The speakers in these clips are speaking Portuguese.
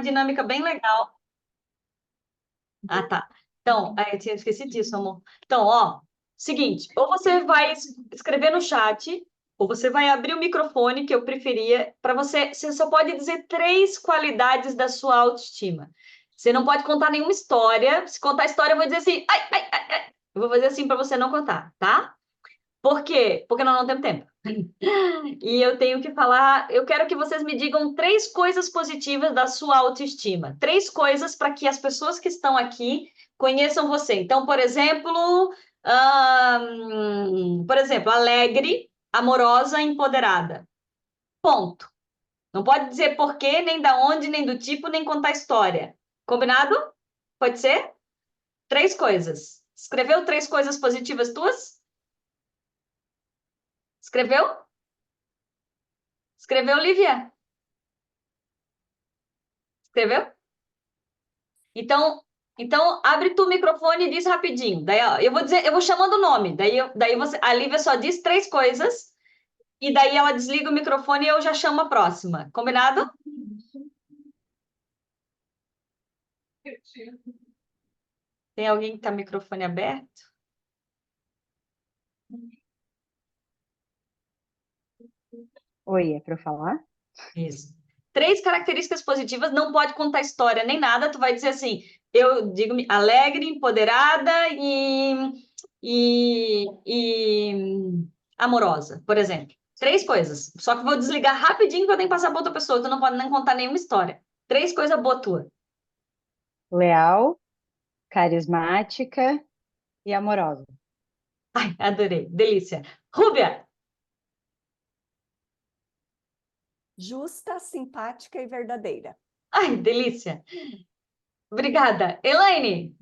dinâmica bem legal. Ah, tá. Então, eu tinha esquecido disso, amor. Então, ó, seguinte, ou você vai escrever no chat, ou você vai abrir o microfone, que eu preferia, para você só pode dizer três qualidades da sua autoestima. Você não pode contar nenhuma história. Se contar história, eu vou dizer assim, ai, ai, ai, ai. Eu vou fazer assim para você não contar, tá? Por quê? Porque nós não temos tempo. E eu tenho que falar, eu quero que vocês me digam três coisas positivas da sua autoestima. Três coisas para que as pessoas que estão aqui conheçam você. Então, por exemplo, alegre, amorosa, empoderada. Ponto. Não pode dizer porquê, nem da onde, nem do tipo, nem contar história. Combinado? Pode ser? Três coisas. Escreveu três coisas positivas tuas? Escreveu? Escreveu, Lívia? Escreveu? Então, abre tu o microfone e diz rapidinho. Daí, ó, eu vou chamando o nome. Daí a Lívia só diz três coisas e daí ela desliga o microfone e eu já chamo a próxima. Combinado? Tem alguém que tá com o microfone aberto? Oi, é para eu falar? Isso. Três características positivas, não pode contar história nem nada. Tu vai dizer assim: eu digo alegre, empoderada e amorosa, por exemplo. Três coisas. Só que eu vou desligar rapidinho que eu tenho que passar para outra pessoa. Tu não pode nem contar nenhuma história. Três coisas boas tuas. Leal, carismática e amorosa. Ai, adorei. Delícia. Rúbia. Justa, simpática e verdadeira. Ai, delícia. Obrigada. Elaine.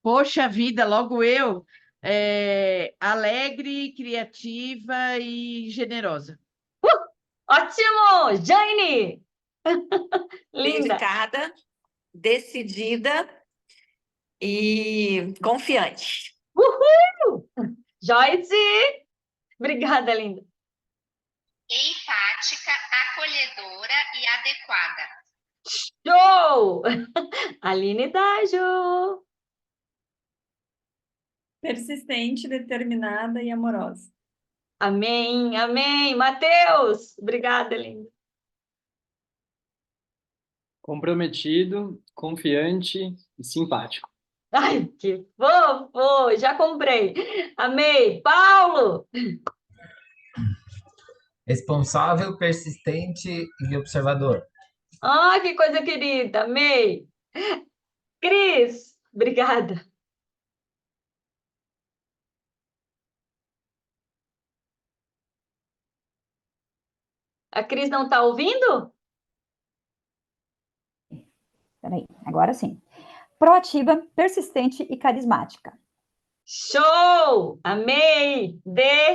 Poxa vida, logo eu, alegre, criativa e generosa. Ótimo. Jane. Linda. Dedicada, decidida e confiante. Uhul! Joyce! Obrigada, linda. Empática, acolhedora e adequada. Show! Aline Dajo. Persistente, determinada e amorosa. Amém, amém. Matheus! Obrigada, linda. Comprometido, confiante e simpático. Ai, que fofo! Já comprei. Amei. Paulo! Responsável, persistente e observador. Ah, que coisa querida. Amei. Cris! Obrigada. A Cris não está ouvindo? Peraí, agora sim. Proativa, persistente e carismática. Show! Amei!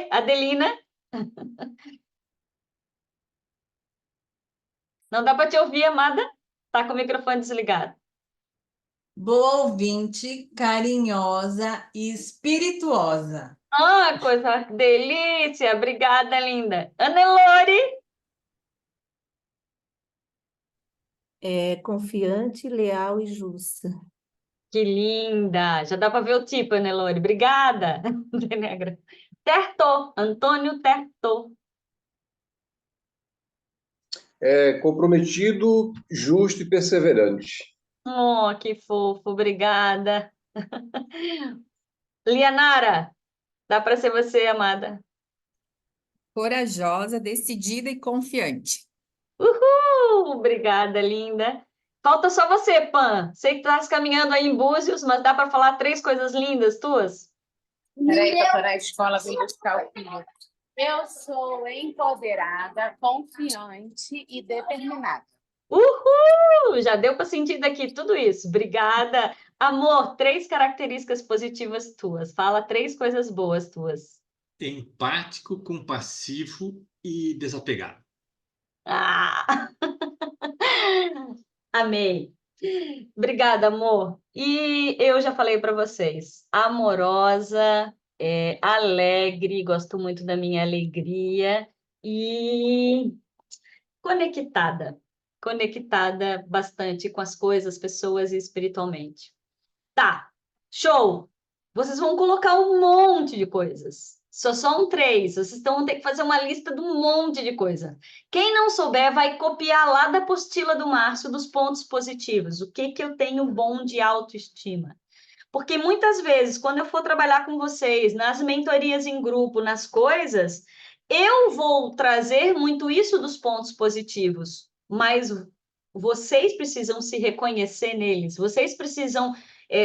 Adelina? Não dá para te ouvir, amada? Tá com o microfone desligado. Boa ouvinte, carinhosa e espirituosa. Ah, coisa delícia! Obrigada, linda. Anelore? Confiante, leal e justa. Que linda! Já dá para ver o tipo, Anelore. Obrigada. Negra. Terto, Antônio Terto. Comprometido, justo e perseverante. Oh, que fofo, obrigada. Lianara, dá para ser você, amada. Corajosa, decidida e confiante. Uhul! Obrigada, linda. Falta só você, Pan. Sei que estás caminhando aí em Búzios, mas dá para falar três coisas lindas tuas? Peraí, que eu tô na escola, vim buscar o filho. Eu sou empoderada, confiante e determinada. Uhul! Já deu para sentir daqui tudo isso. Obrigada. Amor, três características positivas tuas. Fala três coisas boas tuas. Empático, compassivo e desapegado. Ah! Amei. Obrigada, amor. E eu já falei para vocês, amorosa, alegre, gosto muito da minha alegria e conectada bastante com as coisas, pessoas e espiritualmente. Tá, show! Vocês vão colocar um monte de coisas. Só são 3. Vocês vão ter que fazer uma lista de um monte de coisa. Quem não souber vai copiar lá da apostila do Márcio dos pontos positivos. O que que eu tenho bom de autoestima? Porque muitas vezes, quando eu for trabalhar com vocês, nas mentorias em grupo, nas coisas, eu vou trazer muito isso dos pontos positivos, mas vocês precisam se reconhecer neles, vocês precisam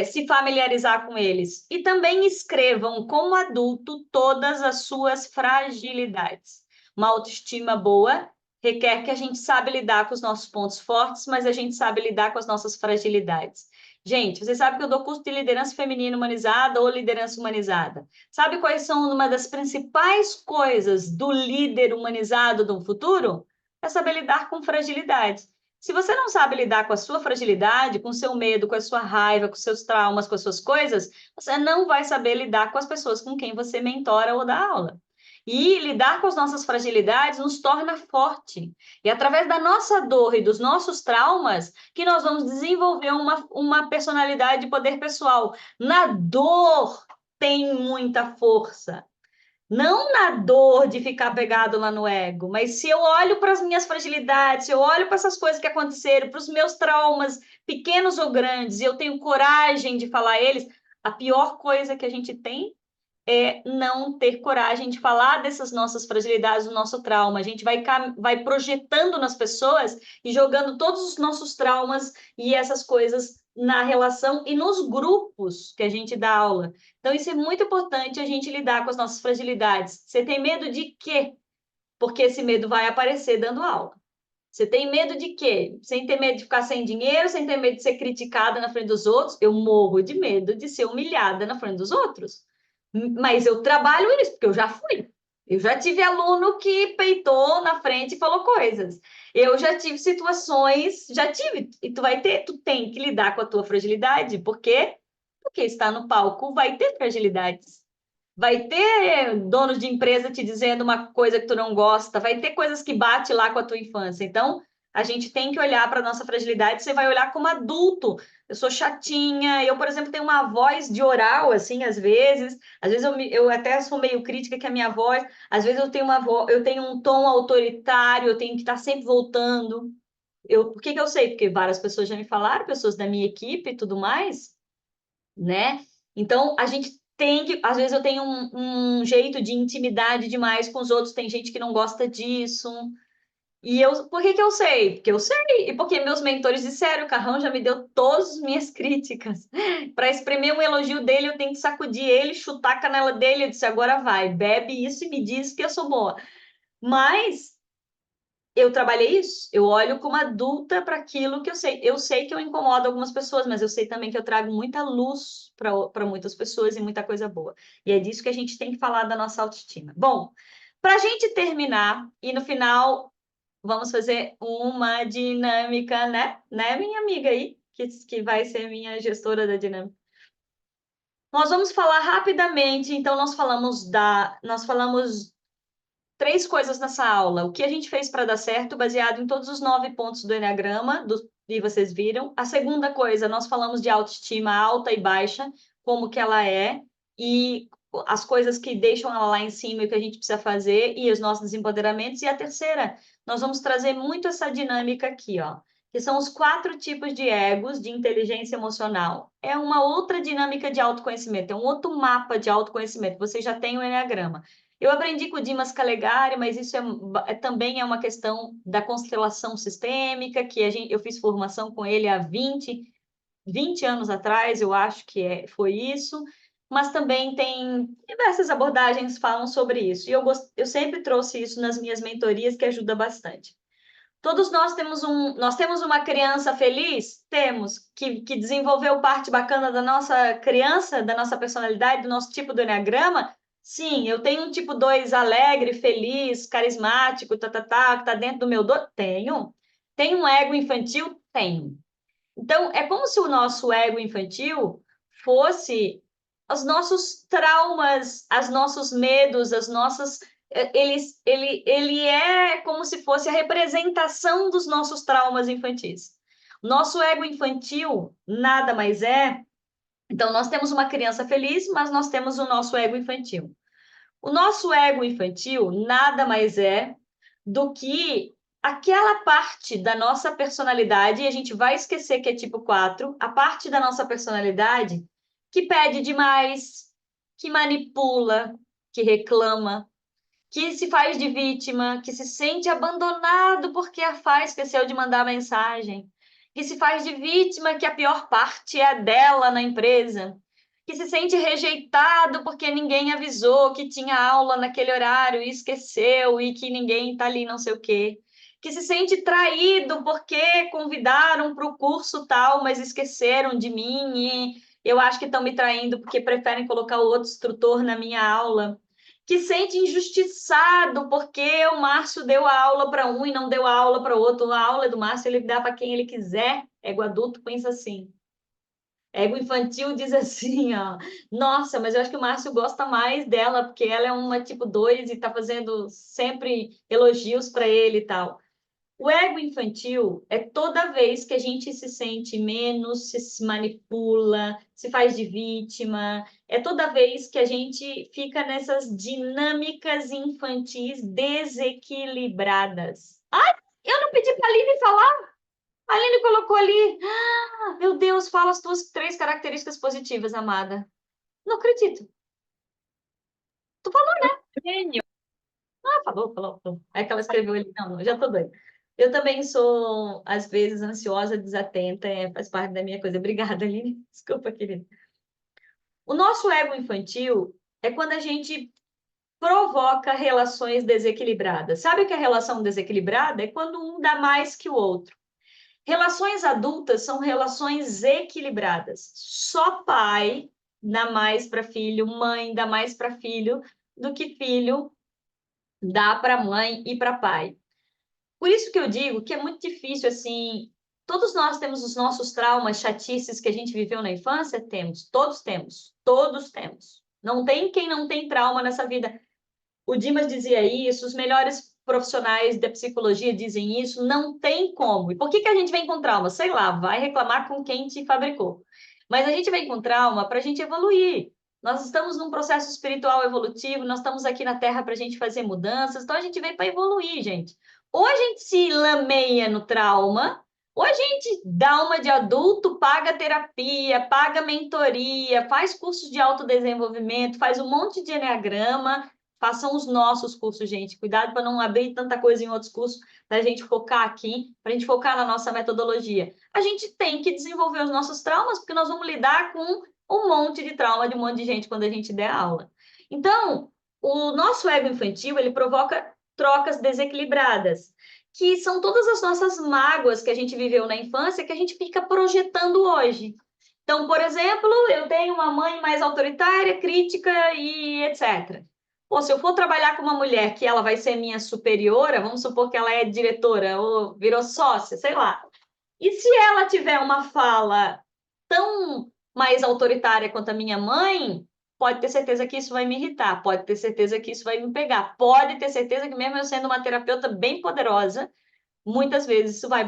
se familiarizar com eles. E também escrevam, como adulto, todas as suas fragilidades. Uma autoestima boa requer que a gente saiba lidar com os nossos pontos fortes, mas a gente sabe lidar com as nossas fragilidades. Gente, vocês sabem que eu dou curso de liderança feminina humanizada ou liderança humanizada. Sabe quais são uma das principais coisas do líder humanizado do futuro? É saber lidar com fragilidades. Se você não sabe lidar com a sua fragilidade, com o seu medo, com a sua raiva, com os seus traumas, com as suas coisas, você não vai saber lidar com as pessoas com quem você mentora ou dá aula. E lidar com as nossas fragilidades nos torna forte. E através da nossa dor e dos nossos traumas, que nós vamos desenvolver uma personalidade de poder pessoal. Na dor tem muita força. Não na dor de ficar pegado lá no ego, mas se eu olho para as minhas fragilidades, se eu olho para essas coisas que aconteceram, para os meus traumas, pequenos ou grandes, e eu tenho coragem de falar eles, a pior coisa que a gente tem é não ter coragem de falar dessas nossas fragilidades, do nosso trauma. A gente vai projetando nas pessoas e jogando todos os nossos traumas e essas coisas na relação e nos grupos que a gente dá aula. Então, isso é muito importante, a gente lidar com as nossas fragilidades. Você tem medo de quê? Porque esse medo vai aparecer dando aula. Você tem medo de quê? Sem ter medo de ficar sem dinheiro, sem ter medo de ser criticada na frente dos outros. Eu morro de medo de ser humilhada na frente dos outros. Mas eu trabalho isso, porque eu já fui. Eu já tive aluno que peitou na frente e falou coisas. Eu já tive situações, já tive, e tu tem que lidar com a tua fragilidade, porque está no palco, vai ter fragilidades. Vai ter donos de empresa te dizendo uma coisa que tu não gosta, vai ter coisas que bate lá com a tua infância. Então, a gente tem que olhar para a nossa fragilidade, você vai olhar como adulto. Eu sou chatinha, eu, por exemplo, tenho uma voz de oral, assim, às vezes eu até sou meio crítica que a minha voz, às vezes eu tenho um tom autoritário, eu tenho que estar sempre voltando. Por que eu sei? Porque várias pessoas já me falaram, pessoas da minha equipe e tudo mais, né? Então, a gente tem que... Às vezes eu tenho um jeito de intimidade demais com os outros, tem gente que não gosta disso. E por que eu sei? Porque eu sei, e porque meus mentores disseram, o Carrão já me deu todas as minhas críticas. Para exprimir um elogio dele, eu tenho que sacudir ele, chutar a canela dele. Eu disse, agora vai, bebe isso e me diz que eu sou boa. Mas eu trabalhei isso, eu olho como adulta para aquilo que eu sei. Eu sei que eu incomodo algumas pessoas, mas eu sei também que eu trago muita luz para muitas pessoas e muita coisa boa. E é disso que a gente tem que falar da nossa autoestima. Bom, para a gente terminar, e no final... Vamos fazer uma dinâmica, né? Né, minha amiga aí, que vai ser minha gestora da dinâmica. Nós vamos falar rapidamente, então nós falamos 3 coisas nessa aula. O que a gente fez para dar certo, baseado em todos os 9 pontos do Eneagrama, e vocês viram. A segunda coisa, nós falamos de autoestima alta e baixa, como que ela é, e as coisas que deixam ela lá em cima e o que a gente precisa fazer, e os nossos empoderamentos. E a terceira, nós vamos trazer muito essa dinâmica aqui, ó, que são os 4 tipos de egos, de inteligência emocional. É uma outra dinâmica de autoconhecimento, é um outro mapa de autoconhecimento. Você já tem o Eneagrama. Eu aprendi com o Dimas Calegari, mas isso também é uma questão da constelação sistêmica, que eu fiz formação com ele há 20 anos atrás, eu acho que foi isso, mas também tem diversas abordagens que falam sobre isso, e eu sempre trouxe isso nas minhas mentorias, que ajuda bastante. Todos nós temos uma criança feliz? Temos, que desenvolveu parte bacana da nossa criança, da nossa personalidade, do nosso tipo do Eneagrama. Sim, eu tenho um tipo 2 alegre, feliz, carismático, que tá dentro do meu Tenho. Tenho um ego infantil? Tenho. Então, é como se o nosso ego infantil fosse os nossos traumas, os nossos medos, as nossas ele é como se fosse a representação dos nossos traumas infantis. Nosso ego infantil nada mais é. Então, nós temos uma criança feliz, mas nós temos o nosso ego infantil. O nosso ego infantil nada mais é do que aquela parte da nossa personalidade, e a gente vai esquecer que é tipo 4, a parte da nossa personalidade que pede demais, que manipula, que reclama, que se faz de vítima, que se sente abandonado porque a Fá esqueceu de mandar mensagem, que se faz de vítima que a pior parte é a dela na empresa, que se sente rejeitado porque ninguém avisou que tinha aula naquele horário e esqueceu e que ninguém está ali não sei o quê, que se sente traído porque convidaram para o curso tal, mas esqueceram de mim e eu acho que estão me traindo porque preferem colocar o outro instrutor na minha aula, que sente injustiçado porque o Márcio deu a aula para um e não deu a aula para o outro. A aula é do Márcio, ele dá para quem ele quiser. Ego adulto pensa assim. Ego infantil diz assim, ó, nossa, mas eu acho que o Márcio gosta mais dela, porque ela é uma tipo 2 e está fazendo sempre elogios para ele e tal. O ego infantil é toda vez que a gente se sente menos, se manipula, se faz de vítima, é toda vez que a gente fica nessas dinâmicas infantis desequilibradas. Ai, eu não pedi para a Aline falar. A Aline colocou ali. Ah, meu Deus, fala as tuas 3 características positivas, amada. Não acredito. Tu falou, né? Gênio. Ah, falou. É que ela escreveu ali. Não, já tô doida. Eu também sou, às vezes, ansiosa, desatenta, faz parte da minha coisa. Obrigada, Aline. Desculpa, querida. O nosso ego infantil é quando a gente provoca relações desequilibradas. Sabe o que é relação desequilibrada? É quando um dá mais que o outro. Relações adultas são relações equilibradas. Só pai dá mais para filho, mãe dá mais para filho do que filho dá para mãe e para pai. Por isso que eu digo que é muito difícil, assim, todos nós temos os nossos traumas, chatices que a gente viveu na infância? Temos, todos temos, todos temos. Não tem quem não tem trauma nessa vida. O Dimas dizia isso, os melhores profissionais da psicologia dizem isso, não tem como. E por que a gente vem com trauma? Sei lá, vai reclamar com quem te fabricou. Mas a gente vem com trauma para a gente evoluir. Nós estamos num processo espiritual evolutivo, nós estamos aqui na Terra para a gente fazer mudanças, então a gente vem para evoluir, gente. Ou a gente se lameia no trauma, ou a gente dá uma de adulto, paga terapia, paga mentoria, faz cursos de autodesenvolvimento, faz um monte de eneagrama. Façam os nossos cursos, gente. Cuidado para não abrir tanta coisa em outros cursos, para a gente focar aqui, para a gente focar na nossa metodologia. A gente tem que desenvolver os nossos traumas, porque nós vamos lidar com um monte de trauma de um monte de gente quando a gente der aula. Então, o nosso ego infantil, ele provoca trocas desequilibradas, que são todas as nossas mágoas que a gente viveu na infância, que a gente fica projetando hoje. Então, por exemplo, eu tenho uma mãe mais autoritária, crítica e etc. Pô, se eu for trabalhar com uma mulher que ela vai ser minha superiora, vamos supor que ela é diretora ou virou sócia, sei lá. E se ela tiver uma fala tão mais autoritária quanto a minha mãe, pode ter certeza que isso vai me irritar, pode ter certeza que isso vai me pegar, pode ter certeza que mesmo eu sendo uma terapeuta bem poderosa, muitas vezes isso vai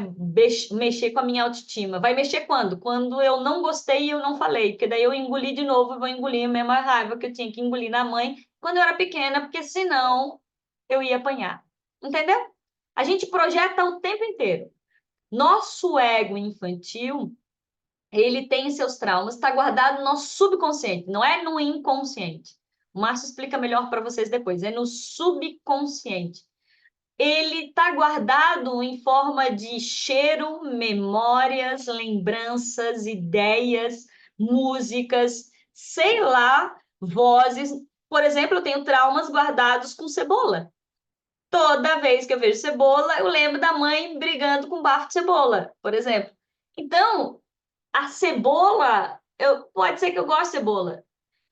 mexer com a minha autoestima. Vai mexer quando? Quando eu não gostei e eu não falei, porque daí eu engoli de novo e vou engolir a mesma raiva que eu tinha que engolir na mãe quando eu era pequena, porque senão eu ia apanhar. Entendeu? A gente projeta o tempo inteiro. Nosso ego infantil, ele tem seus traumas, está guardado no nosso subconsciente, não é no inconsciente. O Márcio explica melhor para vocês depois, é no subconsciente. Ele está guardado em forma de cheiro, memórias, lembranças, ideias, músicas, sei lá, vozes. Por exemplo, eu tenho traumas guardados com cebola. Toda vez que eu vejo cebola, eu lembro da mãe brigando com bafo de cebola, por exemplo. Então, a cebola, pode ser que eu goste de cebola,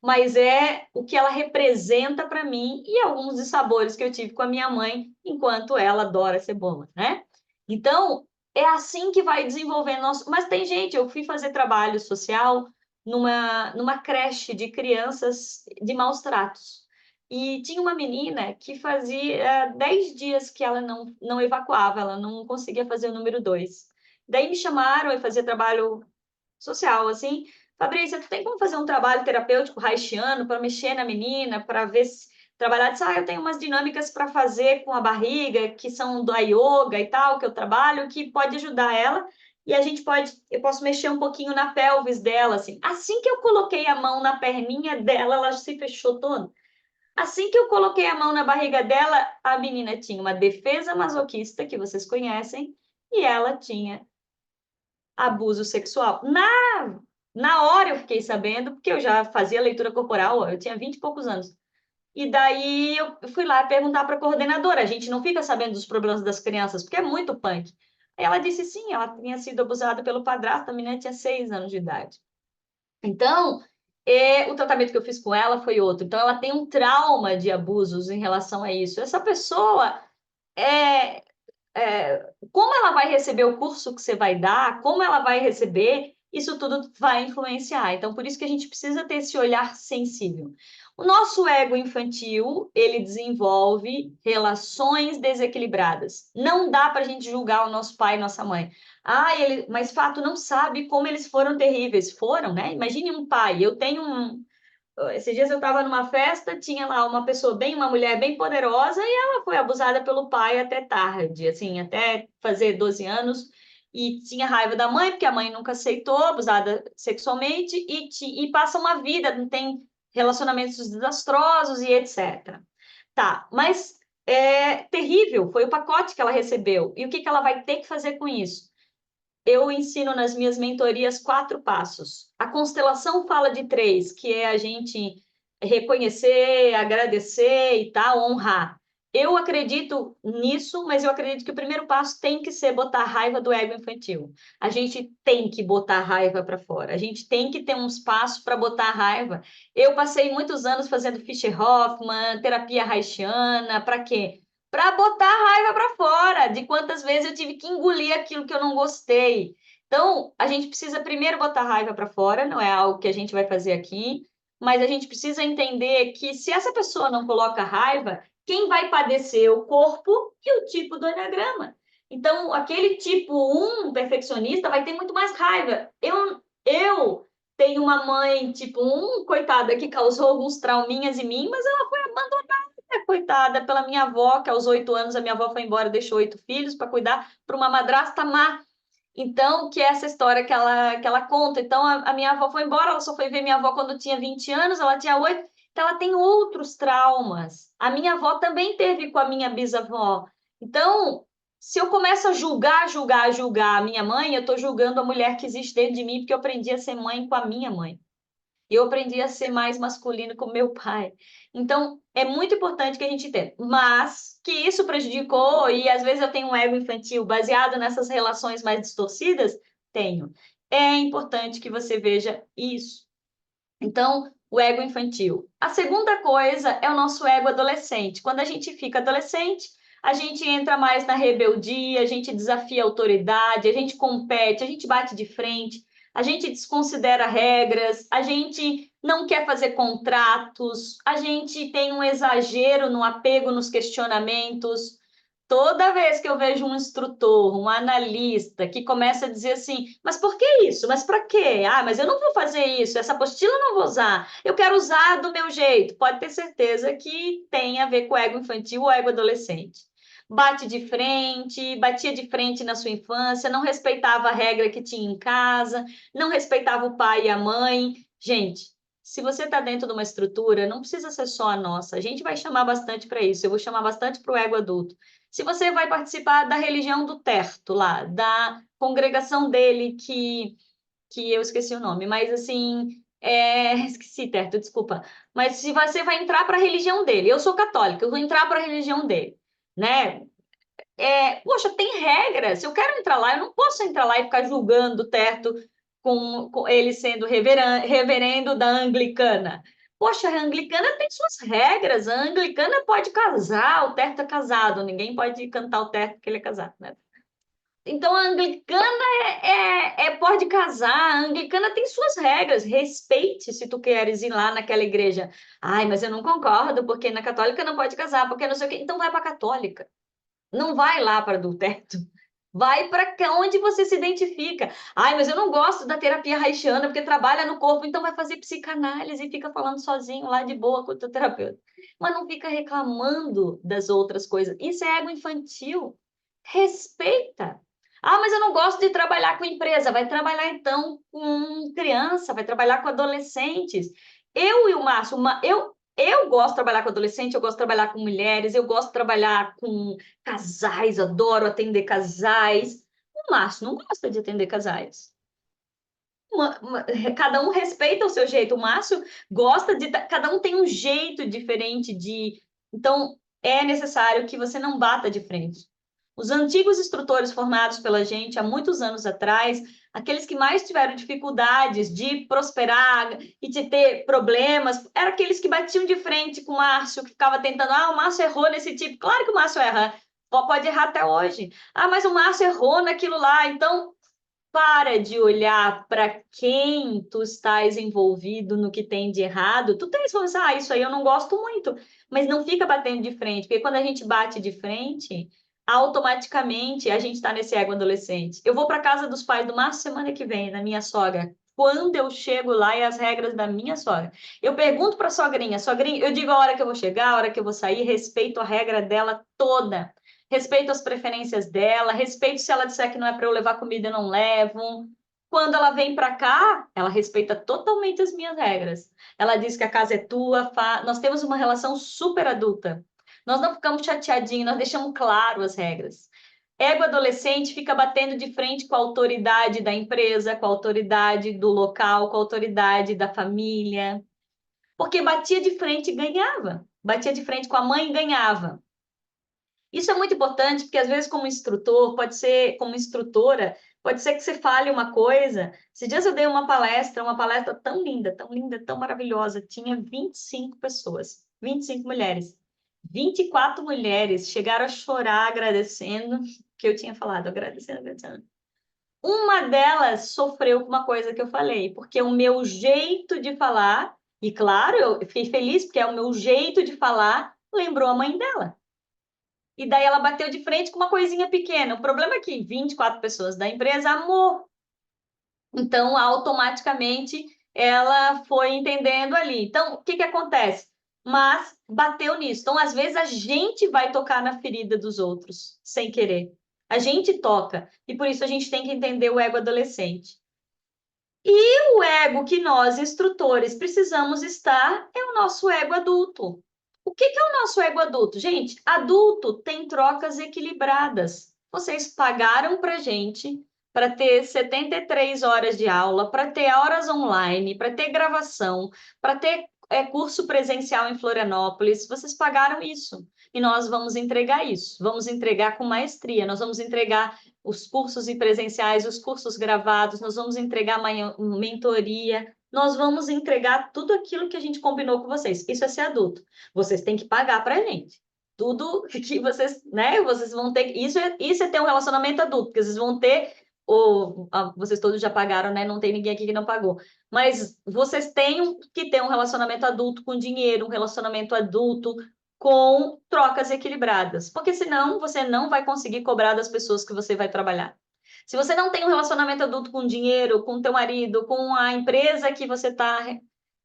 mas é o que ela representa para mim e alguns dos sabores que eu tive com a minha mãe, enquanto ela adora cebola, né? Então, é assim que vai desenvolvendo nosso... Mas tem gente, eu fui fazer trabalho social numa creche de crianças de maus tratos. E tinha uma menina que fazia 10 dias que ela não evacuava, ela não conseguia fazer o número 2. Daí me chamaram e fazia trabalho social, assim. Fabrícia, tu tem como fazer um trabalho terapêutico haitiano para mexer na menina, para ver se trabalhar? Disse, eu tenho umas dinâmicas para fazer com a barriga, que são da yoga e tal, que eu trabalho, que pode ajudar ela. E eu posso mexer um pouquinho na pelvis dela, assim. Assim que eu coloquei a mão na perninha dela, ela se fechou toda. Assim que eu coloquei a mão na barriga dela, a menina tinha uma defesa masoquista, que vocês conhecem, e ela tinha abuso sexual. Na hora eu fiquei sabendo, porque eu já fazia leitura corporal, eu tinha 20 e poucos anos. E daí eu fui lá perguntar para a coordenadora, a gente não fica sabendo dos problemas das crianças, porque é muito punk. Aí ela disse sim, ela tinha sido abusada pelo padrasto, a menina tinha 6 anos de idade. Então, o tratamento que eu fiz com ela foi outro. Então, ela tem um trauma de abusos em relação a isso. Essa pessoa é, como ela vai receber o curso que você vai dar, como ela vai receber, isso tudo vai influenciar. Então, por isso que a gente precisa ter esse olhar sensível. O nosso ego infantil, ele desenvolve relações desequilibradas. Não dá para a gente julgar o nosso pai e nossa mãe. Mas fato não sabe como eles foram terríveis. Foram, né? Imagine um pai. Esses dias eu estava numa festa, tinha lá uma mulher bem poderosa, e ela foi abusada pelo pai até tarde, assim, até fazer 12 anos, e tinha raiva da mãe, porque a mãe nunca aceitou, abusada sexualmente, e passa uma vida, não tem relacionamentos desastrosos e etc. Tá, mas é terrível, foi o pacote que ela recebeu. E o que ela vai ter que fazer com isso? Eu ensino nas minhas mentorias 4 passos. A constelação fala de 3, que é a gente reconhecer, agradecer e tal, honrar. Eu acredito nisso, mas eu acredito que o primeiro passo tem que ser botar a raiva do ego infantil. A gente tem que botar a raiva para fora. A gente tem que ter um espaço para botar a raiva. Eu passei muitos anos fazendo Fischer Hoffman, terapia haitiana, para quê? Para botar a raiva para fora, de quantas vezes eu tive que engolir aquilo que eu não gostei. Então, a gente precisa primeiro botar a raiva para fora, não é algo que a gente vai fazer aqui, mas a gente precisa entender que se essa pessoa não coloca raiva, quem vai padecer o corpo e o tipo do eneagrama. Então, aquele tipo 1 perfeccionista vai ter muito mais raiva. Eu tenho uma mãe tipo 1, coitada, que causou alguns trauminhas em mim, mas ela foi abandonada, coitada, pela minha avó, que aos 8 anos a minha avó foi embora, deixou 8 filhos para cuidar para uma madrasta má. Então, que é essa história que ela conta. Então, a minha avó foi embora, ela só foi ver minha avó quando tinha 20 anos, ela tinha 8, então ela tem outros traumas. A minha avó também teve com a minha bisavó. Então, se eu começo a julgar a minha mãe, eu estou julgando a mulher que existe dentro de mim, porque eu aprendi a ser mãe com a minha mãe. Eu aprendi a ser mais masculino com meu pai. Então, é muito importante que a gente tenha. Mas que isso prejudicou, e às vezes eu tenho um ego infantil baseado nessas relações mais distorcidas? Tenho. É importante que você veja isso. Então, o ego infantil. A segunda coisa é o nosso ego adolescente. Quando a gente fica adolescente, a gente entra mais na rebeldia, a gente desafia a autoridade, a gente compete, a gente bate de frente, a gente desconsidera regras, a gente não quer fazer contratos, a gente tem um exagero no apego nos questionamentos. Toda vez que eu vejo um instrutor, um analista que começa a dizer assim, mas por que isso? Mas para quê? Mas eu não vou fazer isso, essa apostila eu não vou usar, eu quero usar do meu jeito. Pode ter certeza que tem a ver com o ego infantil ou ego adolescente. Batia de frente na sua infância, não respeitava a regra que tinha em casa, não respeitava o pai e a mãe. Gente, se você está dentro de uma estrutura, não precisa ser só a nossa. A gente vai chamar bastante para isso. Eu vou chamar bastante para o ego adulto. Se você vai participar da religião do Terto, lá, da congregação dele, que eu esqueci o nome, mas assim, esqueci, Terto, desculpa. Mas se você vai entrar para a religião dele, eu sou católica, eu vou entrar para a religião dele, né? Poxa, tem regras. Se eu quero entrar lá, eu não posso entrar lá e ficar julgando o Terto com ele sendo reverendo da anglicana. Poxa, a anglicana tem suas regras. A anglicana pode casar, o Terto é casado. Ninguém pode cantar o Terto porque ele é casado, né? Então, a anglicana pode casar, a anglicana tem suas regras, respeite se tu queres ir lá naquela igreja. Ai, mas eu não concordo, porque na católica não pode casar, porque não sei o quê. Então vai para a católica. Não vai lá para do teto. Vai para onde você se identifica. Ai, mas eu não gosto da terapia haitiana, porque trabalha no corpo, então vai fazer psicanálise e fica falando sozinho lá de boa com o teu terapeuta. Mas não fica reclamando das outras coisas. Isso é ego infantil. Respeita. Ah, mas eu não gosto de trabalhar com empresa. Vai trabalhar então com criança, vai trabalhar com adolescentes. Eu e o Márcio, eu gosto de trabalhar com adolescente, eu gosto de trabalhar com mulheres, eu gosto de trabalhar com casais, adoro atender casais. O Márcio não gosta de atender casais. Cada um respeita o seu jeito. O Márcio gosta de. Cada um tem um jeito diferente de. Então, é necessário que você não bata de frente. Os antigos instrutores formados pela gente há muitos anos atrás, aqueles que mais tiveram dificuldades de prosperar e de ter problemas, eram aqueles que batiam de frente com o Márcio, que ficava tentando, o Márcio errou nesse tipo. Claro que o Márcio erra, pode errar até hoje. Mas o Márcio errou naquilo lá, então para de olhar para quem tu estás envolvido no que tem de errado. Tu tens que pensar, isso aí eu não gosto muito, mas não fica batendo de frente, porque quando a gente bate de frente, automaticamente a gente está nesse ego adolescente. Eu vou para casa dos pais do Márcio semana que vem, na minha sogra. Quando eu chego lá e as regras da minha sogra. Eu pergunto para a sogrinha, eu digo a hora que eu vou chegar, a hora que eu vou sair, respeito a regra dela toda. Respeito as preferências dela, respeito se ela disser que não é para eu levar comida, eu não levo. Quando ela vem para cá, ela respeita totalmente as minhas regras. Ela diz que a casa é tua, nós temos uma relação super adulta. Nós não ficamos chateadinhos, nós deixamos claro as regras. Ego adolescente fica batendo de frente com a autoridade da empresa, com a autoridade do local, com a autoridade da família. Porque batia de frente e ganhava. Batia de frente com a mãe e ganhava. Isso é muito importante, porque às vezes como instrutor, pode ser como instrutora, pode ser que você fale uma coisa. Esses dias eu dei uma palestra tão linda, tão maravilhosa. Tinha 25 pessoas, 25 mulheres. 24 mulheres chegaram a chorar agradecendo que eu tinha falado, agradecendo. Uma delas sofreu com uma coisa que eu falei, porque o meu jeito de falar, e claro, eu fiquei feliz porque é o meu jeito de falar, lembrou a mãe dela. E daí ela bateu de frente com uma coisinha pequena. O problema é que 24 pessoas da empresa amou. Então, automaticamente, ela foi entendendo ali. Então, o que acontece? Mas bateu nisso. Então, às vezes, a gente vai tocar na ferida dos outros, sem querer. A gente toca. E por isso a gente tem que entender o ego adolescente. E o ego que nós, instrutores, precisamos estar é o nosso ego adulto. O que é o nosso ego adulto? Gente, adulto tem trocas equilibradas. Vocês pagaram para gente para ter 73 horas de aula, para ter horas online, para ter gravação, para ter curso presencial em Florianópolis. Vocês pagaram isso. E nós vamos entregar isso. Vamos entregar com maestria. Nós vamos entregar os cursos presenciais, os cursos gravados. Nós vamos entregar mentoria. Nós vamos entregar tudo aquilo que a gente combinou com vocês. Isso é ser adulto. Vocês têm que pagar para a gente. Tudo que vocês, né? Vocês vão ter. Isso é ter um relacionamento adulto, porque vocês vão ter. Vocês todos já pagaram, né? Não tem ninguém aqui que não pagou. Mas vocês têm que ter um relacionamento adulto com dinheiro, um relacionamento adulto com trocas equilibradas. Porque senão você não vai conseguir cobrar das pessoas que você vai trabalhar. Se você não tem um relacionamento adulto com dinheiro, com teu marido, com a empresa que você está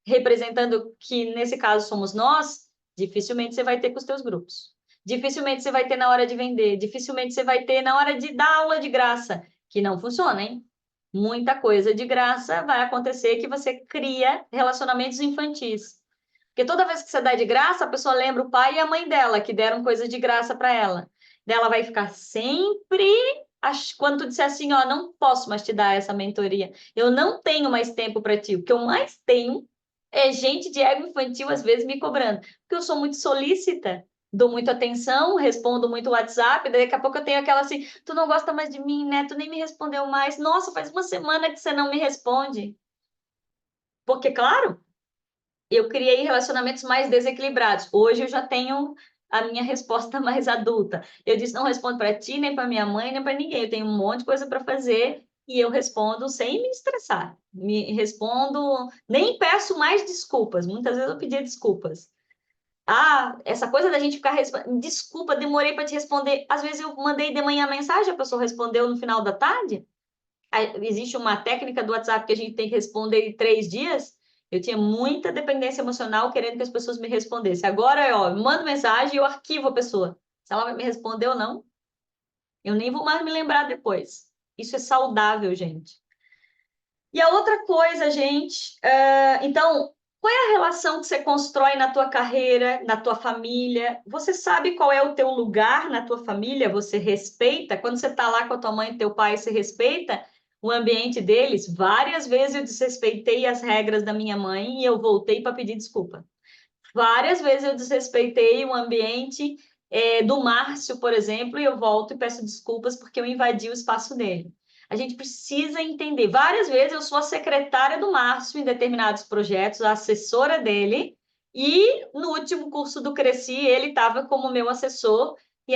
representando, que nesse caso somos nós, dificilmente você vai ter com os teus grupos. Dificilmente você vai ter na hora de vender. Dificilmente você vai ter na hora de dar aula de graça, que não funciona, hein? Muita coisa de graça vai acontecer que você cria relacionamentos infantis. Porque toda vez que você dá de graça, a pessoa lembra o pai e a mãe dela, que deram coisa de graça para ela. Ela vai ficar sempre... Quando tu disser assim, não posso mais te dar essa mentoria, eu não tenho mais tempo para ti. O que eu mais tenho é gente de ego infantil, às vezes, me cobrando. Porque eu sou muito solícita, dou muita atenção, respondo muito WhatsApp, daí daqui a pouco eu tenho aquela assim, tu não gosta mais de mim, né? Tu nem me respondeu mais. Nossa, faz uma semana que você não me responde. Porque, claro, eu criei relacionamentos mais desequilibrados. Hoje eu já tenho a minha resposta mais adulta. Eu disse, não respondo para ti, nem para minha mãe, nem para ninguém. Eu tenho um monte de coisa para fazer e eu respondo sem me estressar. Me respondo, nem peço mais desculpas. Muitas vezes eu pedia desculpas. Ah, essa coisa da gente ficar respondendo, desculpa, demorei para te responder. Às vezes eu mandei de manhã a mensagem, a pessoa respondeu no final da tarde. Existe uma técnica do WhatsApp que a gente tem que responder em 3 dias. Eu tinha muita dependência emocional querendo que as pessoas me respondessem. Agora, ó, eu mando mensagem e eu arquivo a pessoa. Se ela vai me responder ou não, eu nem vou mais me lembrar depois. Isso é saudável, gente. E a outra coisa, gente, então, qual é a relação que você constrói na tua carreira, na tua família? Você sabe qual é o teu lugar na tua família? Você respeita? Quando você está lá com a tua mãe e teu pai, você respeita o ambiente deles? Várias vezes eu desrespeitei as regras da minha mãe e eu voltei para pedir desculpa. Várias vezes eu desrespeitei o ambiente do Márcio, por exemplo, e eu volto e peço desculpas porque eu invadi o espaço dele. A gente precisa entender. Várias vezes eu sou a secretária do Márcio em determinados projetos, a assessora dele, e no último curso do Cresci, ele estava como meu assessor e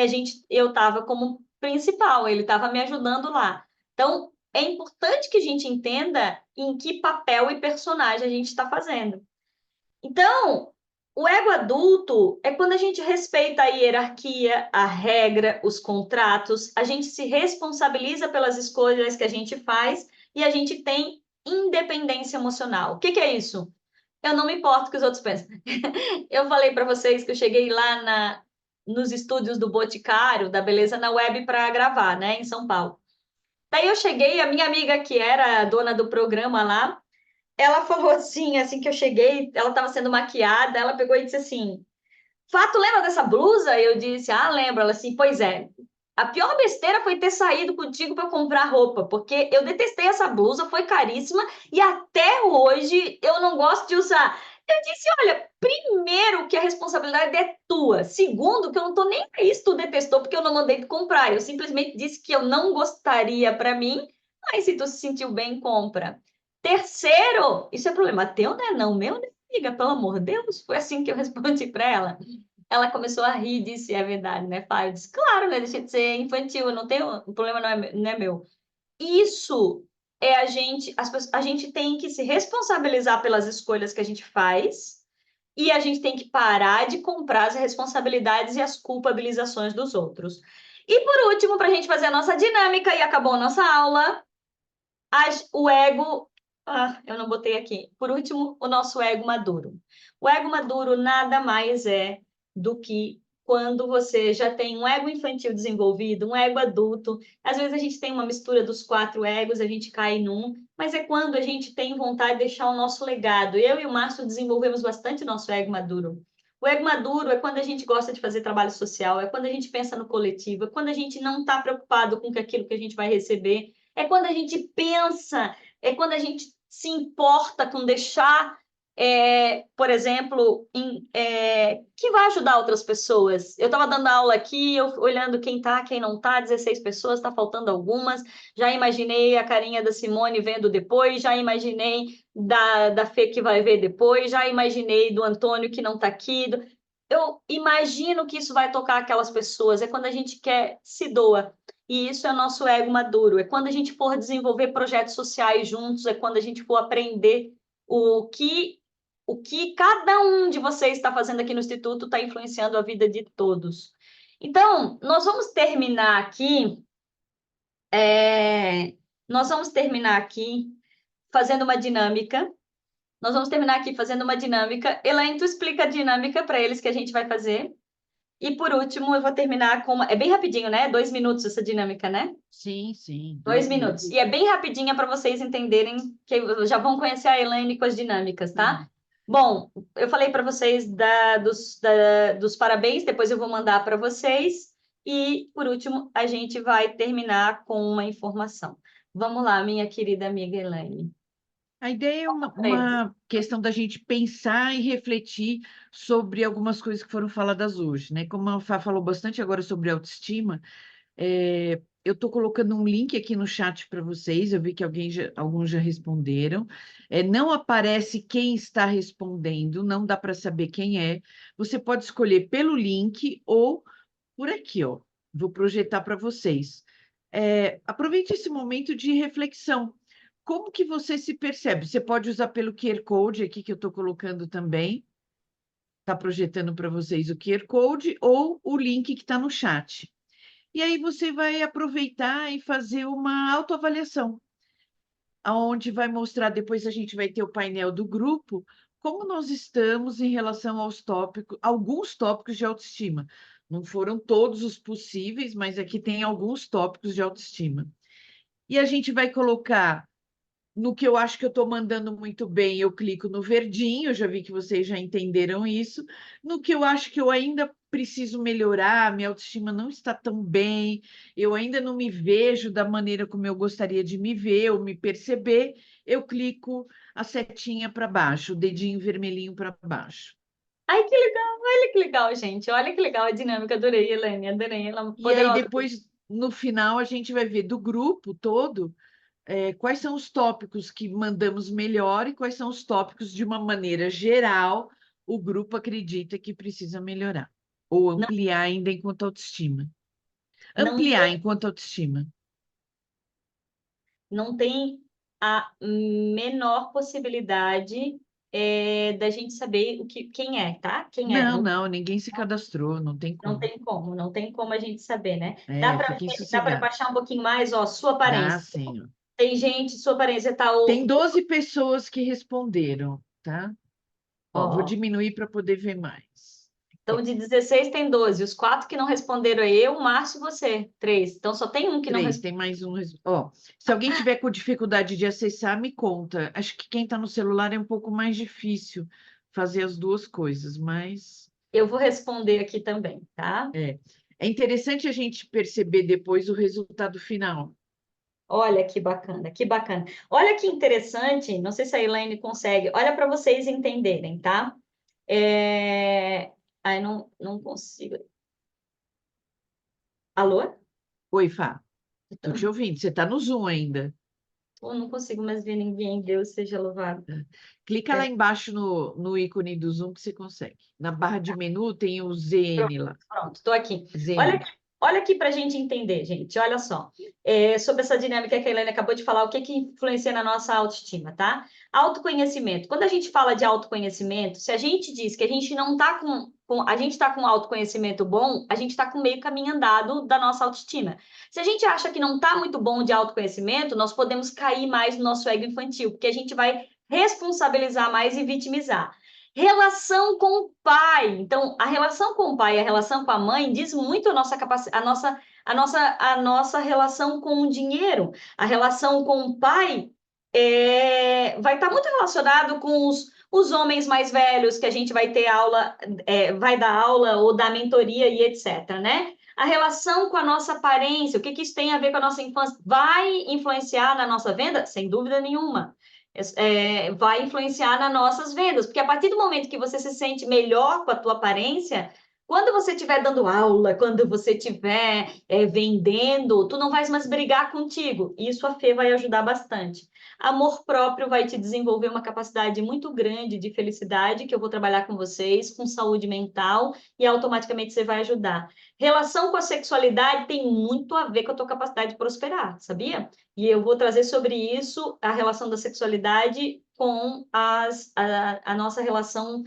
eu estava como principal, ele estava me ajudando lá. Então, é importante que a gente entenda em que papel e personagem a gente está fazendo. Então, o ego adulto é quando a gente respeita a hierarquia, a regra, os contratos, a gente se responsabiliza pelas escolhas que a gente faz e a gente tem independência emocional. O que é isso? Eu não me importo o que os outros pensam. Eu falei para vocês que eu cheguei lá nos estúdios do Boticário, da Beleza na Web, para gravar, né, em São Paulo. Daí eu cheguei, a minha amiga, que era a dona do programa lá, ela falou assim que eu cheguei, ela estava sendo maquiada, ela pegou e disse assim, Fato, lembra dessa blusa? Eu disse, lembro. Ela assim, pois é, a pior besteira foi ter saído contigo para comprar roupa, porque eu detestei essa blusa, foi caríssima e até hoje eu não gosto de usar. Eu disse, olha, primeiro que a responsabilidade é tua, segundo que eu não tô nem aí se tu detestou porque eu não mandei tu comprar, eu simplesmente disse que eu não gostaria para mim, mas se tu se sentiu bem, compra. Terceiro, isso é problema teu, né? Não meu, né, amiga? Pelo amor de Deus, foi assim que eu respondi para ela. Ela começou a rir e disse, é verdade, né, Fábio? Eu disse, claro, né? Deixa de ser infantil, eu não tenho, o problema não é meu. Isso é a gente tem que se responsabilizar pelas escolhas que a gente faz e a gente tem que parar de comprar as responsabilidades e as culpabilizações dos outros. E por último, para a gente fazer a nossa dinâmica e acabou a nossa aula, o ego. Eu não botei aqui. Por último, o nosso ego maduro. O ego maduro nada mais é do que quando você já tem um ego infantil desenvolvido, um ego adulto. Às vezes a gente tem uma mistura dos 4 egos, a gente cai num, mas é quando a gente tem vontade de deixar o nosso legado. Eu e o Márcio desenvolvemos bastante nosso ego maduro. O ego maduro é quando a gente gosta de fazer trabalho social, é quando a gente pensa no coletivo, é quando a gente não está preocupado com aquilo que a gente vai receber, é quando a gente pensa, é quando a gente se importa com deixar, por exemplo, que vai ajudar outras pessoas. Eu estava dando aula aqui, olhando quem está, quem não está, 16 pessoas, está faltando algumas. Já imaginei a carinha da Simone vendo depois, já imaginei da Fê que vai ver depois, já imaginei do Antônio que não está aqui. Eu imagino que isso vai tocar aquelas pessoas. É quando a gente se doa. E isso é nosso ego maduro. É quando a gente for desenvolver projetos sociais juntos, é quando a gente for aprender o que cada um de vocês está fazendo aqui no Instituto está influenciando a vida de todos. Então, nós vamos terminar aqui. Nós vamos terminar aqui fazendo uma dinâmica. Nós vamos terminar aqui fazendo uma dinâmica. Elaine, tu explica a dinâmica para eles que a gente vai fazer. E por último, eu vou terminar com É bem rapidinho, né? 2 minutos essa dinâmica, né? Sim, sim. 2 minutos. E é bem rapidinha para vocês entenderem, que já vão conhecer a Elaine com as dinâmicas, tá? Bom, eu falei para vocês dos parabéns, depois eu vou mandar para vocês. E, por último, a gente vai terminar com uma informação. Vamos lá, minha querida amiga Elaine. A ideia é uma questão da gente pensar e refletir sobre algumas coisas que foram faladas hoje, né? Como a Fá falou bastante agora sobre autoestima, eu estou colocando um link aqui no chat para vocês. Eu vi que alguns já responderam. Não aparece quem está respondendo, não dá para saber quem é. Você pode escolher pelo link ou por aqui, ó. Vou projetar para vocês. Aproveite esse momento de reflexão. Como que você se percebe? Você pode usar pelo QR Code aqui que eu estou colocando também. Está projetando para vocês o QR Code ou o link que está no chat. E aí você vai aproveitar e fazer uma autoavaliação, onde vai mostrar, depois a gente vai ter o painel do grupo, como nós estamos em relação aos tópicos, alguns tópicos de autoestima. Não foram todos os possíveis, mas aqui tem alguns tópicos de autoestima. E a gente vai colocar no que eu acho que eu estou mandando muito bem, eu clico no verdinho, eu já vi que vocês já entenderam isso. No que eu acho que eu ainda preciso melhorar, minha autoestima não está tão bem, eu ainda não me vejo da maneira como eu gostaria de me ver ou me perceber, eu clico a setinha para baixo, o dedinho vermelhinho para baixo. Ai, que legal, olha que legal, gente. Olha que legal a dinâmica, adorei, Elaine, adorei. Ela E aí poderosa. depois, no final, a gente vai ver do grupo todo quais são os tópicos que mandamos melhor e quais são os tópicos, de uma maneira geral, o grupo acredita que precisa melhorar. Ou ampliar ainda enquanto autoestima. Ampliar enquanto autoestima. Não tem a menor possibilidade da gente saber quem é, tá? Quem é. Não, ninguém se cadastrou, não tem como. Não tem como a gente saber, né? Dá para Fiquem dá para sossegados. baixar um pouquinho mais, ó, sua Dá, aparência. sim. Ó. Tem gente, sua aparência tá Tem 12 pessoas que responderam, tá? Ó, vou diminuir para poder ver mais. Então, de 16 tem 12. Os 4 que não responderam é eu, o Márcio e você. 3. Então, só tem um que não 3, respondeu. tem mais um. Ó, se alguém tiver com dificuldade de acessar, me conta. Acho que quem está no celular é um pouco mais difícil fazer as duas coisas, mas... Eu vou responder aqui também, tá? É interessante a gente perceber depois o resultado final. Olha que bacana, que bacana. Olha que interessante, não sei se a Elaine consegue. Olha para vocês entenderem, tá? Ai, não consigo. Alô? Oi, Fá. Estou te ouvindo. Você está no Zoom ainda. Eu não consigo mais ver ninguém. Deus seja louvado. Clica lá embaixo no ícone do Zoom que você consegue. Na barra de menu tem o ZN lá. Pronto, estou aqui. ZN. Olha aqui para a gente entender, gente. Olha só. Sobre essa dinâmica que a Helena acabou de falar, o que influencia na nossa autoestima, tá? Autoconhecimento. Quando a gente fala de autoconhecimento, se a gente diz que a gente não está a gente está com autoconhecimento bom, a gente está com meio caminho andado da nossa autoestima. Se a gente acha que não está muito bom de autoconhecimento, nós podemos cair mais no nosso ego infantil, porque a gente vai responsabilizar mais e vitimizar. Relação com o pai. Então, a relação com o pai e a relação com a mãe diz muito a nossa capacidade, a nossa relação com o dinheiro. A relação com o pai vai estar muito relacionado com os homens mais velhos, que a gente vai ter aula, vai dar aula ou dar mentoria e etc, né? A relação com a nossa aparência, o que isso tem a ver com a nossa infância? Vai influenciar na nossa venda? Sem dúvida nenhuma. Vai influenciar nas nossas vendas, porque a partir do momento que você se sente melhor com a tua aparência, quando você estiver dando aula, quando você estiver vendendo, tu não vais mais brigar contigo. Isso a Fê vai ajudar bastante. Amor próprio vai te desenvolver uma capacidade muito grande de felicidade, que eu vou trabalhar com vocês, com saúde mental, e automaticamente você vai ajudar. Relação com a sexualidade tem muito a ver com a tua capacidade de prosperar, sabia? E eu vou trazer sobre isso, a relação da sexualidade com a nossa relação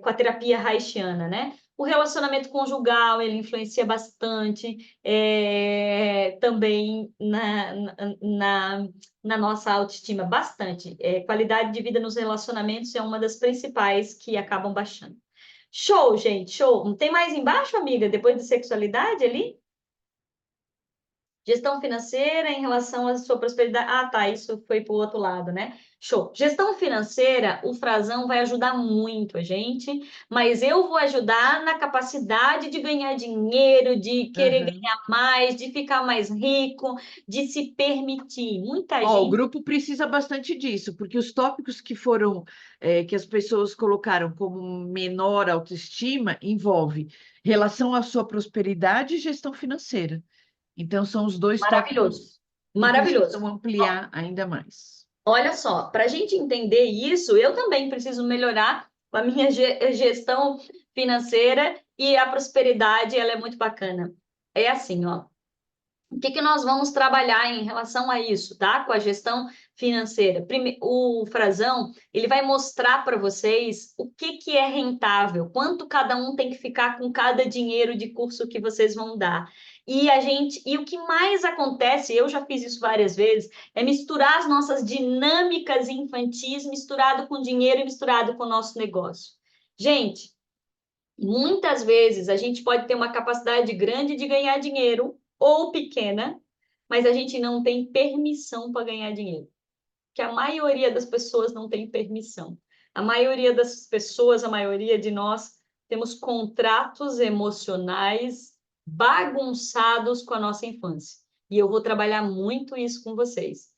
com a terapia haitiana, né? O relacionamento conjugal, ele influencia bastante também na nossa autoestima, bastante. Qualidade de vida nos relacionamentos é uma das principais que acabam baixando. Show, gente, show. Tem mais embaixo, amiga, depois de sexualidade ali? Gestão financeira em relação à sua prosperidade. Ah, tá, isso foi para o outro lado, né? Show. Gestão financeira, o Frazão vai ajudar muito a gente, mas eu vou ajudar na capacidade de ganhar dinheiro, de querer ganhar mais, de ficar mais rico, de se permitir. Muita gente... O grupo precisa bastante disso, porque os tópicos que foram, que as pessoas colocaram como menor autoestima, envolve relação à sua prosperidade e gestão financeira. Então, são os dois tópicos Maravilhoso. que Maravilhoso. precisam ampliar ainda mais. Olha só, para a gente entender isso, eu também preciso melhorar a minha gestão financeira e a prosperidade, ela é muito bacana. É assim, ó. O que que nós vamos trabalhar em relação a isso, tá? Com a gestão financeira. O Frazão, ele vai mostrar para vocês o que que é rentável, quanto cada um tem que ficar com cada dinheiro de curso que vocês vão dar. E o que mais acontece, eu já fiz isso várias vezes, é misturar as nossas dinâmicas infantis, misturado com dinheiro e misturado com o nosso negócio. Gente, muitas vezes a gente pode ter uma capacidade grande de ganhar dinheiro ou pequena, mas a gente não tem permissão para ganhar dinheiro. Que a maioria das pessoas não tem permissão. A maioria das pessoas, a maioria de nós, temos contratos emocionais bagunçados com a nossa infância. E eu vou trabalhar muito isso com vocês.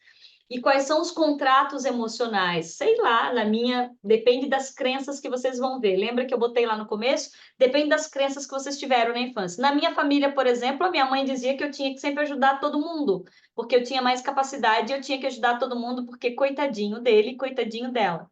E quais são os contratos emocionais? Sei lá, depende das crenças que vocês vão ver. Lembra que eu botei lá no começo? Depende das crenças que vocês tiveram na infância. Na minha família, por exemplo, a minha mãe dizia que eu tinha que sempre ajudar todo mundo, porque eu tinha mais capacidade e eu tinha que ajudar todo mundo, porque coitadinho dele, coitadinho dela.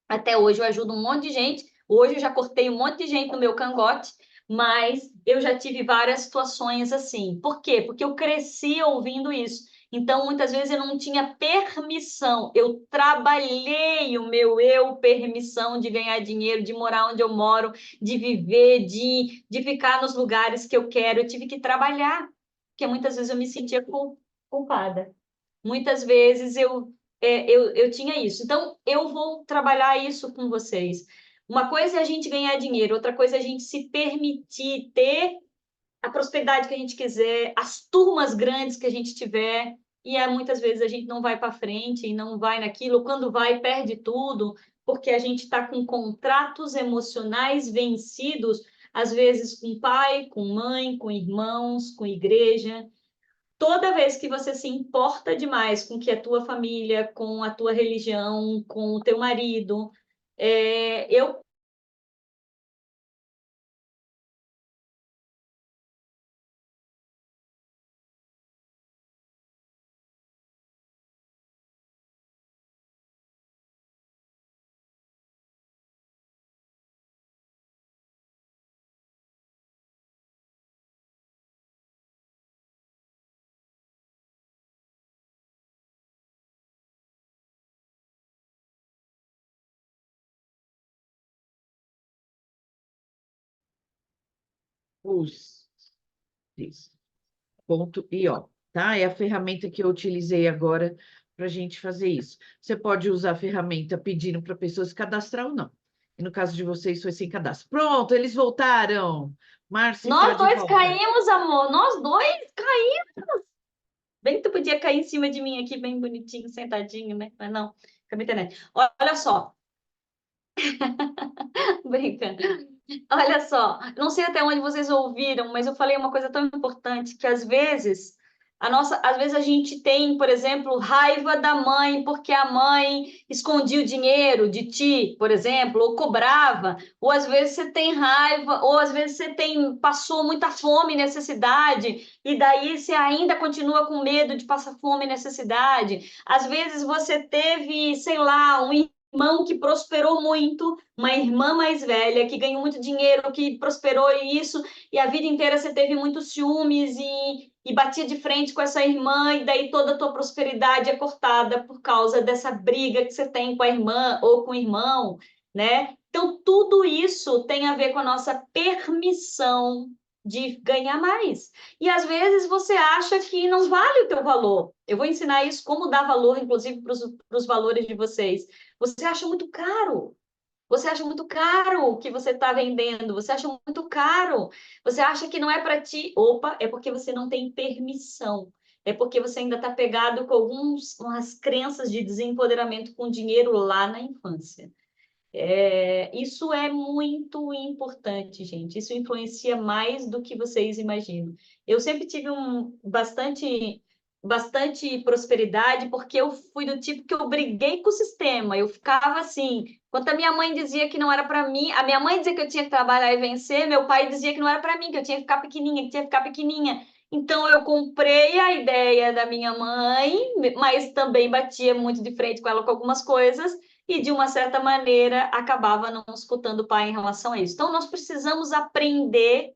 Até hoje eu ajudo um monte de gente. Hoje eu já cortei um monte de gente no meu cangote, mas eu já tive várias situações assim. Por quê? Porque eu cresci ouvindo isso. Então, muitas vezes eu não tinha permissão. Eu trabalhei o meu permissão de ganhar dinheiro, de morar onde eu moro, de viver, de ficar nos lugares que eu quero. Eu tive que trabalhar, porque muitas vezes eu me sentia culpada. Muitas vezes eu tinha isso. Então, eu vou trabalhar isso com vocês. Uma coisa é a gente ganhar dinheiro, outra coisa é a gente se permitir ter a prosperidade que a gente quiser, as turmas grandes que a gente tiver, e muitas vezes a gente não vai para frente e não vai naquilo, quando vai, perde tudo, porque a gente está com contratos emocionais vencidos, às vezes com pai, com mãe, com irmãos, com igreja. Toda vez que você se importa demais com que a tua família, com a tua religião, com o teu marido, eu Isso. Ponto e ó, tá? É a ferramenta que eu utilizei agora para a gente fazer isso. Você pode usar a ferramenta pedindo para a pessoa se cadastrar ou não. E no caso de vocês, foi sem cadastro. Pronto, eles voltaram. Márcia tá nós de dois volta. caímos, amor, nós dois caímos. Bem que tu podia cair em cima de mim aqui, bem bonitinho, sentadinho, né? Mas não, fica na internet. Olha só. Brincando. Olha só, não sei até onde vocês ouviram, mas eu falei uma coisa tão importante que às vezes a gente tem, por exemplo, raiva da mãe porque a mãe escondia o dinheiro de ti, por exemplo, ou cobrava, ou às vezes você tem raiva, ou às vezes passou muita fome e necessidade, e daí você ainda continua com medo de passar fome e necessidade. Às vezes você teve, sei lá, um irmão que prosperou muito, uma irmã mais velha que ganhou muito dinheiro, que prosperou e a vida inteira você teve muitos ciúmes e batia de frente com essa irmã, e daí toda a tua prosperidade é cortada por causa dessa briga que você tem com a irmã ou com o irmão, né? Então, tudo isso tem a ver com a nossa permissão de ganhar mais. E às vezes você acha que não vale o teu valor. Eu vou ensinar isso, como dar valor, inclusive, para os valores de vocês. Você acha muito caro. Você acha muito caro o que você está vendendo. Você acha muito caro. Você acha que não é para ti. Opa, é porque você não tem permissão. É porque você ainda está pegado com umas crenças de desempoderamento com dinheiro lá na infância. Isso é muito importante, gente. Isso influencia mais do que vocês imaginam. Eu sempre tive bastante prosperidade, porque eu fui do tipo que eu briguei com o sistema. Eu ficava assim, enquanto a minha mãe dizia que não era para mim, a minha mãe dizia que eu tinha que trabalhar e vencer, meu pai dizia que não era para mim, que eu tinha que ficar pequenininha, que tinha que ficar pequenininha. Então, eu comprei a ideia da minha mãe, mas também batia muito de frente com ela com algumas coisas, e de uma certa maneira acabava não escutando o pai em relação a isso. Então, nós precisamos aprender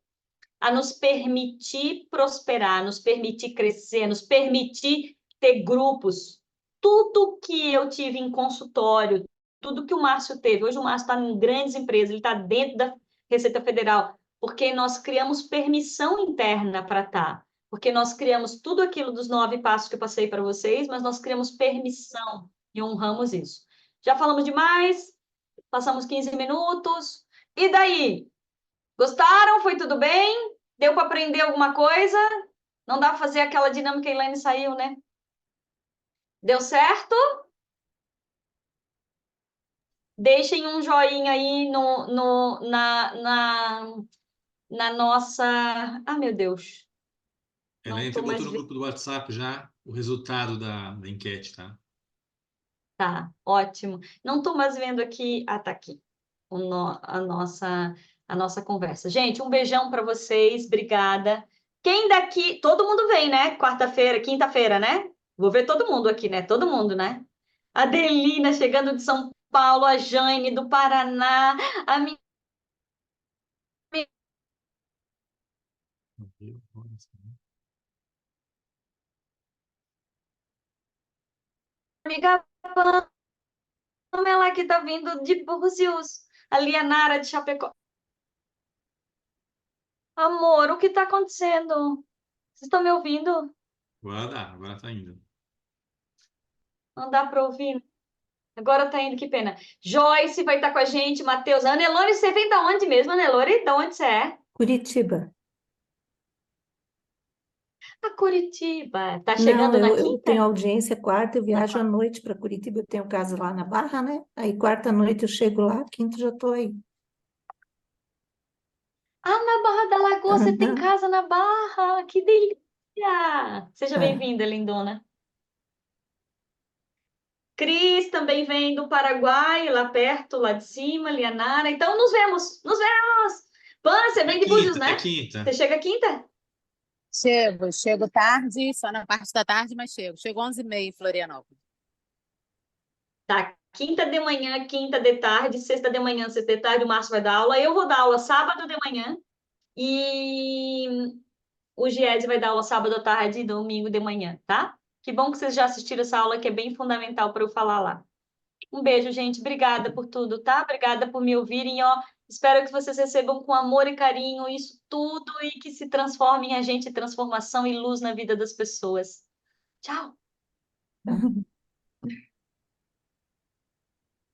a nos permitir prosperar, nos permitir crescer, nos permitir ter grupos. Tudo que eu tive em consultório, tudo que o Márcio teve, hoje o Márcio está em grandes empresas, ele está dentro da Receita Federal, porque nós criamos permissão interna para estar. Porque nós criamos tudo aquilo dos 9 passos que eu passei para vocês, mas nós criamos permissão e honramos isso. Já falamos demais, passamos 15 minutos. E daí? Gostaram? Foi tudo bem? Deu para aprender alguma coisa? Não dá para fazer aquela dinâmica, a Elaine saiu, né? Deu certo? Deixem um joinha aí na nossa... Ah, meu Deus. Elaine, tô você mais botou no grupo do WhatsApp já o resultado da enquete, tá? Tá, ótimo. Não estou mais vendo aqui. Ah, tá aqui. A nossa conversa. Gente, um beijão para vocês. Obrigada. Quem daqui. Todo mundo vem, né? Quarta-feira, quinta-feira, né? Vou ver todo mundo aqui, né? Todo mundo, né? A Adelina chegando de São Paulo, a Jane do Paraná, a minha amiga Pamela que tá vindo de Búzios, a Lianara de Chapecó. Amor, o que tá acontecendo? Vocês estão me ouvindo? Agora tá indo. Não dá para ouvir. Agora tá indo, que pena. Joyce vai estar com a gente, Matheus. Anelore, você vem da onde mesmo, Anelore? Da onde você é? Curitiba. A Curitiba. Tá Não, chegando na eu quinta? tenho audiência quarta, eu viajo à noite para Curitiba, eu tenho casa lá na Barra, né? Aí quarta noite eu chego lá, quinta já estou aí. Ah, na Barra da Lagoa, você tem Aham. casa na Barra. Que delícia! Seja É. bem-vinda, lindona. Cris também vem do Paraguai, lá perto, lá de cima, Lianara. Então, nos vemos, nos vemos! Pan, você vem de Búzios, É né? quinta. Você chega quinta? Chego tarde, só na parte da tarde, mas chego. Chego 11h30 em Florianópolis. Tá, quinta de manhã, quinta de tarde, sexta de manhã, sexta de tarde, o Márcio vai dar aula. Eu vou dar aula sábado de manhã e o Giese vai dar aula sábado à tarde e domingo de manhã, tá? Que bom que vocês já assistiram essa aula, que é bem fundamental para eu falar lá. Um beijo, gente. Obrigada por tudo, tá? Obrigada por me ouvirem, ó. Espero que vocês recebam com amor e carinho isso tudo e que se transforme em agente de transformação e luz na vida das pessoas. Tchau!